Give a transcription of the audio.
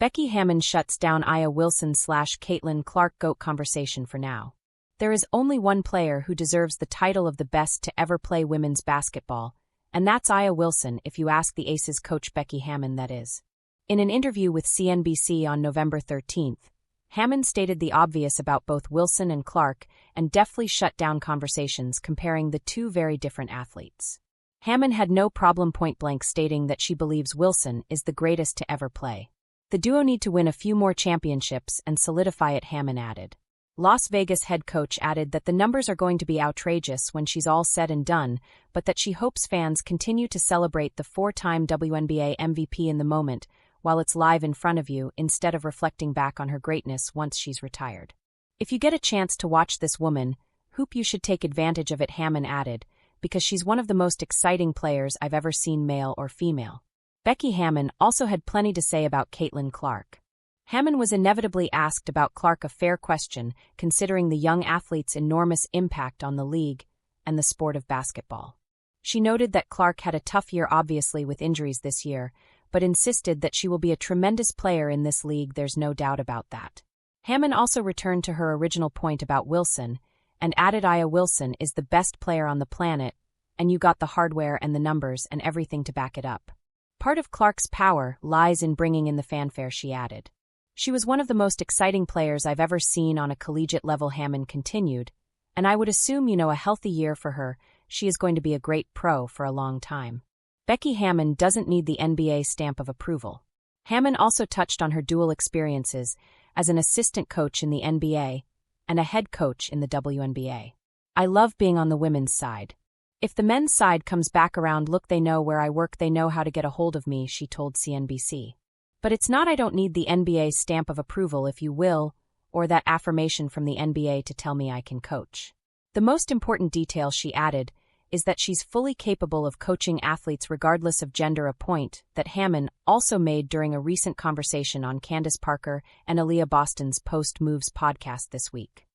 Becky Hammon shuts down Aya Wilson/Caitlin Clark GOAT conversation for now. There is only one player who deserves the title of the best to ever play women's basketball, and that's Aya Wilson if you ask the Aces coach Becky Hammon, that is. In an interview with CNBC on November 13th, Hammon stated the obvious about both Wilson and Clark and deftly shut down conversations comparing the two very different athletes. Hammon had no problem point-blank stating that she believes Wilson is the greatest to ever play. The duo need to win a few more championships and solidify it, Hammon added. Las Vegas head coach added that the numbers are going to be outrageous when she's all said and done, but that she hopes fans continue to celebrate the four-time WNBA MVP in the moment while it's live in front of you instead of reflecting back on her greatness once she's retired. If you get a chance to watch this woman, hope you should take advantage of it, Hammon added, because she's one of the most exciting players I've ever seen, male or female. Becky Hammon also had plenty to say about Caitlin Clark. Hammon was inevitably asked about Clark, a fair question considering the young athlete's enormous impact on the league and the sport of basketball. She noted that Clark had a tough year, obviously, with injuries this year, but insisted that she will be a tremendous player in this league, there's no doubt about that. Hammon also returned to her original point about Wilson and added Aya Wilson is the best player on the planet, and you got the hardware and the numbers and everything to back it up. Part of Clark's power lies in bringing in the fanfare, she added. She was one of the most exciting players I've ever seen on a collegiate level, Hammon continued, and I would assume a healthy year for her, she is going to be a great pro for a long time. Becky Hammon doesn't need the NBA stamp of approval. Hammon also touched on her dual experiences as an assistant coach in the NBA and a head coach in the WNBA. I love being on the women's side. If the men's side comes back around, look, they know where I work, they know how to get a hold of me, she told CNBC. But it's not I don't need the NBA stamp of approval, if you will, or that affirmation from the NBA to tell me I can coach. The most important detail, she added, is that she's fully capable of coaching athletes regardless of gender, a point that Hammon also made during a recent conversation on Candace Parker and Aaliyah Boston's Post Moves podcast this week.